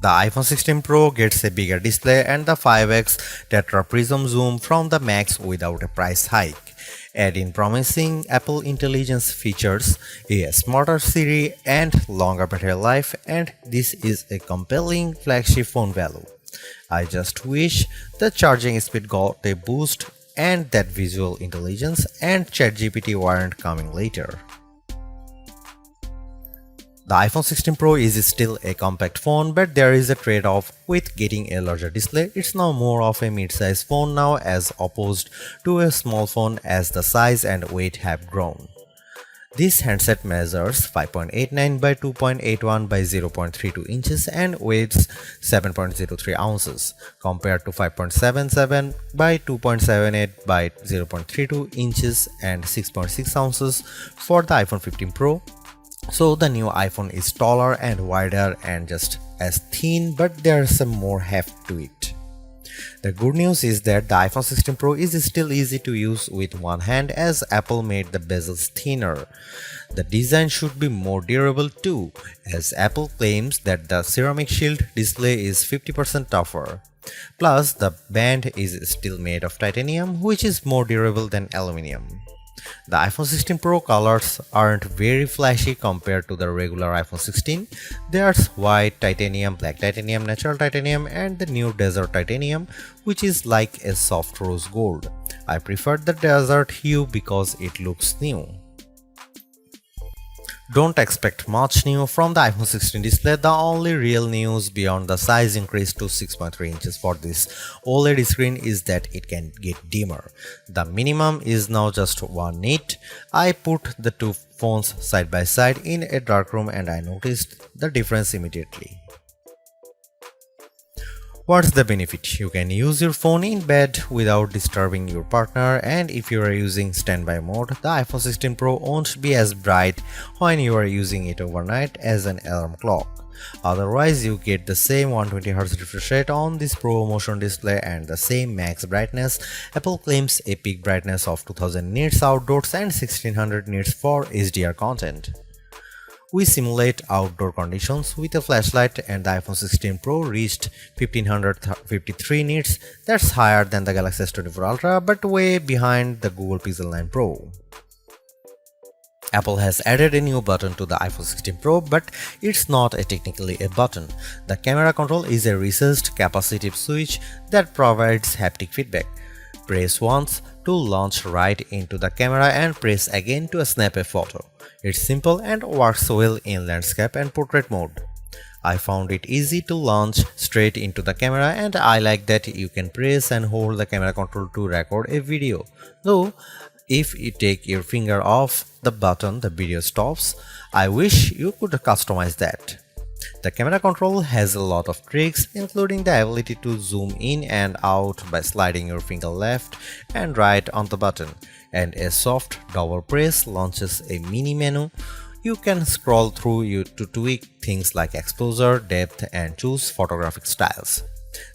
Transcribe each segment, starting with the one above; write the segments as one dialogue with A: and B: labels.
A: The iPhone 16 Pro gets a bigger display and the 5x tetra prism zoom from the Max without a price hike. Add in promising Apple Intelligence features, a smarter Siri and longer battery life, and this is a compelling flagship phone value. I just wish the charging speed got a boost and that visual intelligence and ChatGPT weren't coming later. The iPhone 16 Pro is still a compact phone, but there is a trade-off with getting a larger display. It's now more of a mid-size phone now as opposed to a small phone as the size and weight have grown. This handset measures 5.89 by 2.81 by 0.32 inches and weighs 7.03 ounces compared to 5.77 by 2.78 by 0.32 inches and 6.6 ounces for the iPhone 15 Pro. So the new iPhone is taller and wider and just as thin, but there's some more heft to it. The good news is that the iPhone 16 Pro is still easy to use with one hand as Apple made the bezels thinner. The design should be more durable too, as Apple claims that the ceramic shield display is 50% tougher. Plus, the band is still made of titanium, which is more durable than aluminum. The iPhone 16 Pro colors aren't very flashy compared to the regular iPhone 16. There's white titanium, black titanium, natural titanium, and the new desert titanium, which is like a soft rose gold. I prefer the desert hue because it looks new. Don't expect much new from the iPhone 16 display. The only real news beyond the size increase to 6.3 inches for this OLED screen is that it can get dimmer. The minimum is now just 1 nit. I put the two phones side by side in a dark room and I noticed the difference immediately. What's the benefit? You can use your phone in bed without disturbing your partner, and if you are using standby mode, the iPhone 16 Pro won't be as bright when you are using it overnight as an alarm clock. Otherwise, you get the same 120Hz refresh rate on this Pro Motion display and the same max brightness. Apple claims a peak brightness of 2000 nits outdoors and 1600 nits for HDR content. We simulate outdoor conditions with a flashlight and the iPhone 16 Pro reached 1553 nits. That's higher than the Galaxy S24 Ultra but way behind the Google Pixel 9 Pro. Apple has added a new button to the iPhone 16 Pro, but it's not technically a button. The camera control is a recessed capacitive switch that provides haptic feedback. Press once to launch right into the camera and press again to snap a photo. It's simple and works well in landscape and portrait mode. I found it easy to launch straight into the camera and I like that you can press and hold the camera control to record a video. Though, if you take your finger off the button, the video stops. I wish you could customize that. The camera control has a lot of tricks, including the ability to zoom in and out by sliding your finger left and right on the button, and a soft double press launches a mini menu. You can scroll through to tweak things like exposure, depth, and choose photographic styles.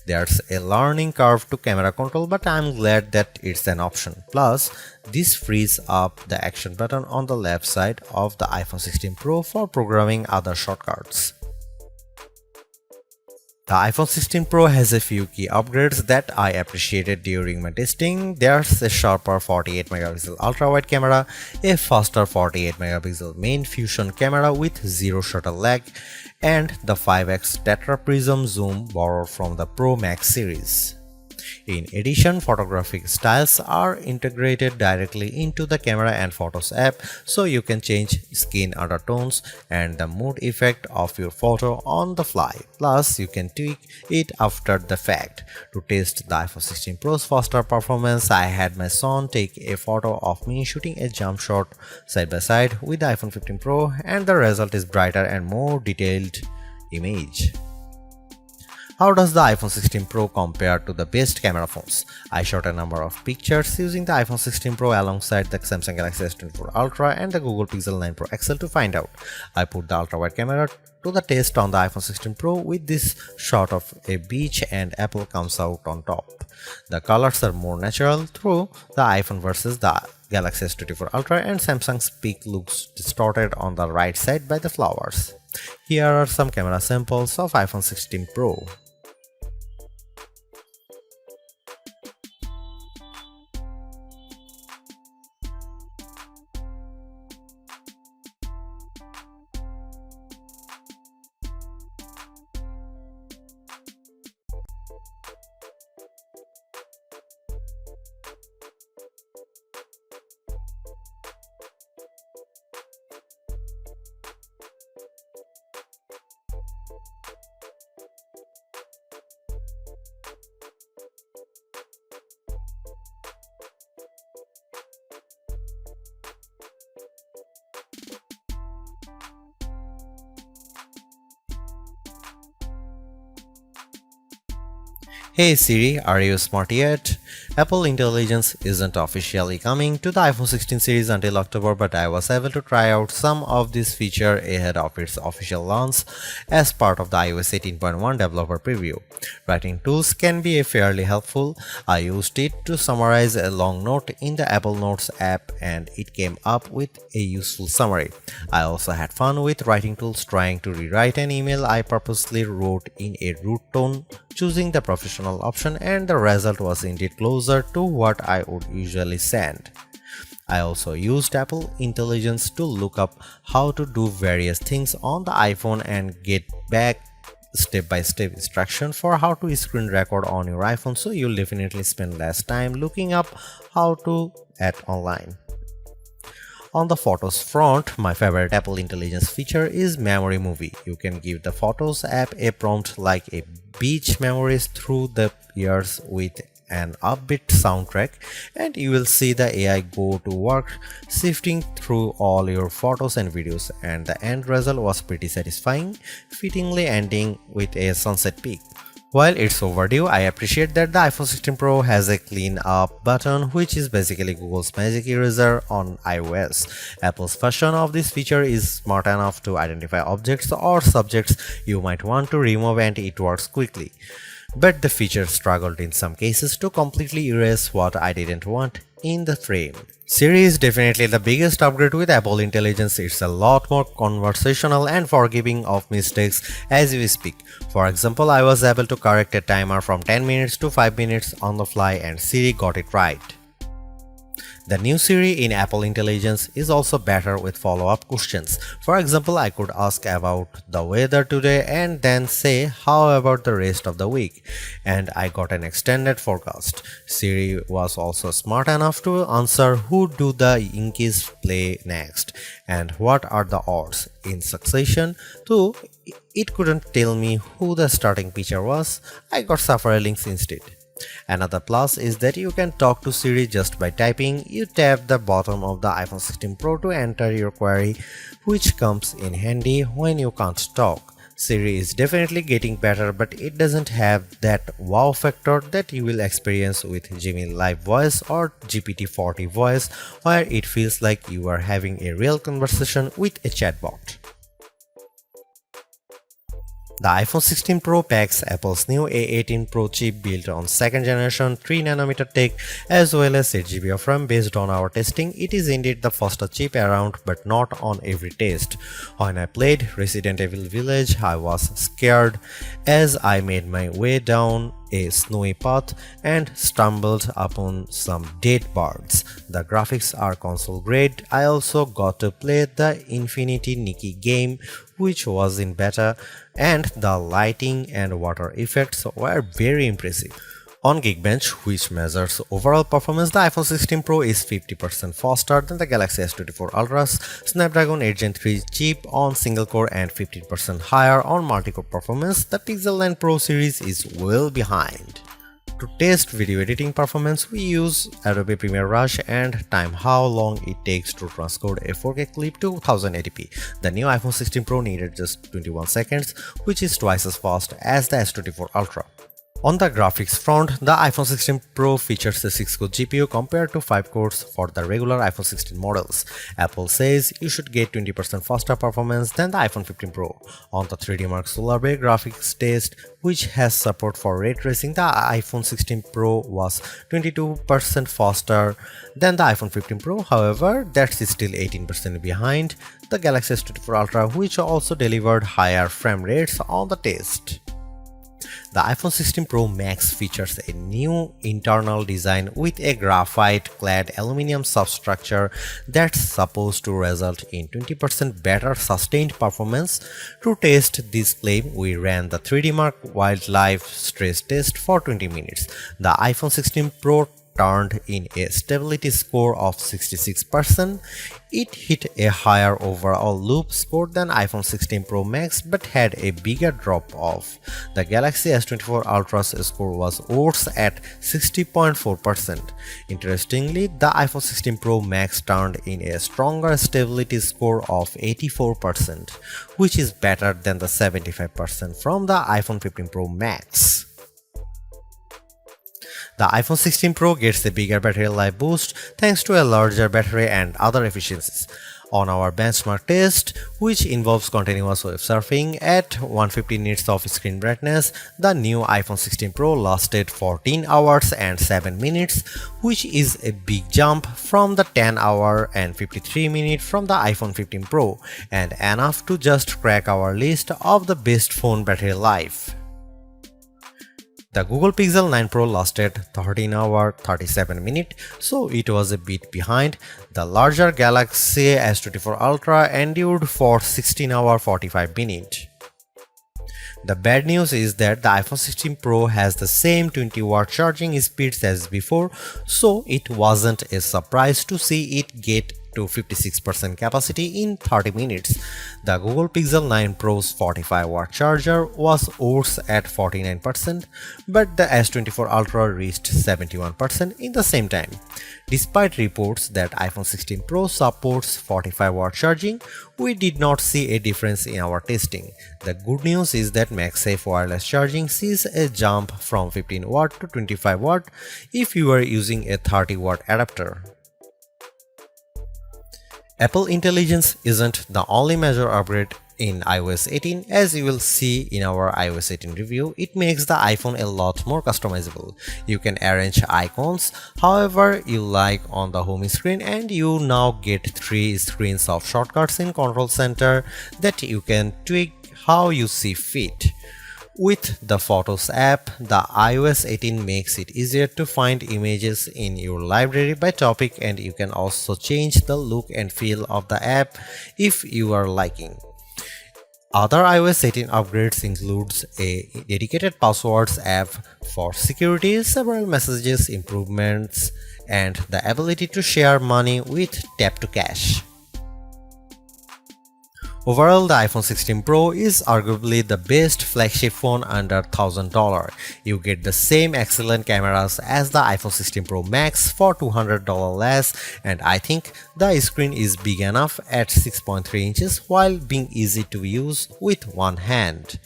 A: There's a learning curve to camera control, but I'm glad that it's an option. Plus, this frees up the action button on the left side of the iPhone 16 Pro for programming other shortcuts. The iPhone 16 Pro has a few key upgrades that I appreciated during my testing. There's a sharper 48MP ultra-wide camera, a faster 48MP main fusion camera with zero shutter lag, and the 5x tetra prism zoom borrowed from the Pro Max series. In addition, photographic styles are integrated directly into the Camera and Photos app, so you can change skin undertones and the mood effect of your photo on the fly. Plus, you can tweak it after the fact. To test the iPhone 16 Pro's faster performance, I had my son take a photo of me shooting a jump shot side by side with the iPhone 15 Pro, and the result is brighter and more detailed image. How does the iPhone 16 Pro compare to the best camera phones? I shot a number of pictures using the iPhone 16 Pro alongside the Samsung Galaxy S24 Ultra and the Google Pixel 9 Pro XL to find out. I put the ultra-wide camera to the test on the iPhone 16 Pro with this shot of a beach and Apple comes out on top. The colors are more natural through the iPhone versus the Galaxy S24 Ultra, and Samsung's peak looks distorted on the right side by the flowers. Here are some camera samples of iPhone 16 Pro. Hey Siri, are you smart yet? Apple Intelligence isn't officially coming to the iPhone 16 series until October, but I was able to try out some of this feature ahead of its official launch as part of the iOS 18.1 developer preview. Writing tools can be fairly helpful. I used it to summarize a long note in the Apple Notes app and it came up with a useful summary. I also had fun with writing tools trying to rewrite an email I purposely wrote in a rude tone, choosing the professional option, and the result was indeed closer to what I would usually send. I also used Apple Intelligence to look up how to do various things on the iPhone and get back step-by-step instruction for how to screen record on your iPhone, so you'll definitely spend less time looking up how to at online. On the Photos front, my favorite Apple Intelligence feature is Memory Movie. You can give the Photos app a prompt like a beach memories through the years with an upbeat soundtrack, and you will see the AI go to work sifting through all your photos and videos, and the end result was pretty satisfying, fittingly ending with a sunset peak. While it's overdue, I appreciate that the iPhone 16 Pro has a clean up button, which is basically Google's magic eraser on iOS. Apple's version of this feature is smart enough to identify objects or subjects you might want to remove, and it works quickly. But the feature struggled in some cases to completely erase what I didn't want in the frame. Siri is definitely the biggest upgrade with Apple Intelligence. It's a lot more conversational and forgiving of mistakes as we speak. For example, I was able to correct a timer from 10 minutes to 5 minutes on the fly and Siri got it right. The new Siri in Apple Intelligence is also better with follow-up questions. For example, I could ask about the weather today and then say, how about the rest of the week? And I got an extended forecast. Siri was also smart enough to answer who do the Yankees play next and what are the odds in succession, though it couldn't tell me who the starting pitcher was. I got several links instead. Another plus is that you can talk to Siri just by typing. You tap the bottom of the iPhone 16 Pro to enter your query, which comes in handy when you can't talk. Siri is definitely getting better, but it doesn't have that wow factor that you will experience with Gemini Live Voice or GPT-40 Voice, where it feels like you are having a real conversation with a chatbot. The iPhone 16 Pro packs Apple's new A18 Pro chip built on 2nd generation 3nm tech as well as 8GB of RAM. Based on our testing, it is indeed the fastest chip around, but not on every test. When I played Resident Evil Village, I was scared as I made my way down a snowy path and stumbled upon some dead birds. The graphics are console grade. I also got to play the Infinity Nikki game, which was in beta, and the lighting and water effects were very impressive. On Geekbench, which measures overall performance, the iPhone 16 Pro is 50% faster than the Galaxy S24 Ultra's Snapdragon 8 Gen 3 chip on single core and 15% higher on multi-core performance. The Pixel 9 Pro series is well behind. To test video editing performance, we use Adobe Premiere Rush and time how long it takes to transcode a 4K clip to 1080p. The new iPhone 16 Pro needed just 21 seconds, which is twice as fast as the S24 Ultra. On the graphics front, the iPhone 16 Pro features a 6-core GPU compared to 5 cores for the regular iPhone 16 models. Apple says you should get 20% faster performance than the iPhone 15 Pro. On the 3D Mark Solar Bay graphics test, which has support for ray tracing, the iPhone 16 Pro was 22% faster than the iPhone 15 Pro. However, that's still 18% behind the Galaxy S24 Ultra, which also delivered higher frame rates on the test. The iPhone 16 Pro Max features a new internal design with a graphite-clad aluminum substructure that's supposed to result in 20% better sustained performance. To test this claim, we ran the 3D Mark Wildlife stress test for 20 minutes. The iPhone 16 Pro turned in a stability score of 66%. It hit a higher overall loop score than iPhone 16 Pro Max but had a bigger drop-off. The Galaxy S24 Ultra's score was worse at 60.4%. Interestingly, the iPhone 16 Pro Max turned in a stronger stability score of 84%, which is better than the 75% from the iPhone 15 Pro Max. The iPhone 16 Pro gets a bigger battery life boost thanks to a larger battery and other efficiencies. On our benchmark test, which involves continuous web surfing at 150 nits of screen brightness, the new iPhone 16 Pro lasted 14 hours and 7 minutes, which is a big jump from the 10 hour and 53 minutes from the iPhone 15 Pro, and enough to just crack our list of the best phone battery life. The Google Pixel 9 Pro lasted 13 hours 37 minutes, so it was a bit behind. The larger Galaxy S24 Ultra endured for 16 hours 45 minutes. The bad news is that the iPhone 16 Pro has the same 20-watt charging speeds as before, so it wasn't a surprise to see it get to 56% capacity in 30 minutes. The Google Pixel 9 Pro's 45-watt charger was worse at 49%, but the S24 Ultra reached 71% in the same time. Despite reports that iPhone 16 Pro supports 45-watt charging, we did not see a difference in our testing. The good news is that MagSafe wireless charging sees a jump from 15W to 25W if you are using a 30-watt adapter. Apple Intelligence isn't the only major upgrade in iOS 18. As you will see in our iOS 18 review, it makes the iPhone a lot more customizable. You can arrange icons however you like on the home screen, and you now get 3 screens of shortcuts in Control Center that you can tweak how you see fit. With the Photos app, the iOS 18 makes it easier to find images in your library by topic, and you can also change the look and feel of the app if you are liking. Other iOS 18 upgrades includes a dedicated passwords app for security, several messages improvements, and the ability to share money with Tap to Cash. Overall, the iPhone 16 Pro is arguably the best flagship phone under $1,000. You get the same excellent cameras as the iPhone 16 Pro Max for $200 less, and I think the screen is big enough at 6.3 inches while being easy to use with one hand.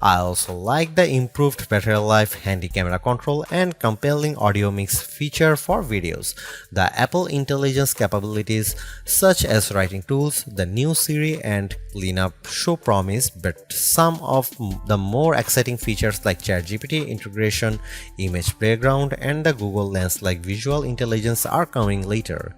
A: I also like the improved battery life, handy camera control, and compelling audio mix feature for videos. The Apple Intelligence capabilities such as writing tools, the new Siri, and cleanup show promise, but some of the more exciting features like ChatGPT integration, image playground, and the Google Lens like visual intelligence are coming later.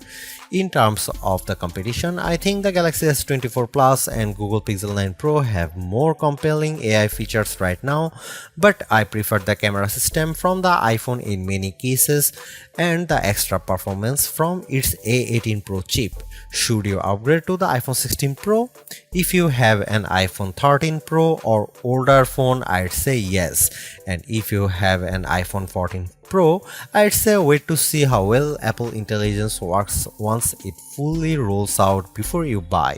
A: In terms of the competition, I think the Galaxy S24 Plus and Google Pixel 9 Pro have more compelling AI features right now, but I prefer the camera system from the iPhone in many cases and the extra performance from its A18 Pro chip. Should you upgrade to the iPhone 16 Pro? If you have an iPhone 13 Pro or older phone, I'd say yes. And if you have an iPhone 14 Pro, I'd say wait to see how well Apple Intelligence works once it fully rolls out before you buy.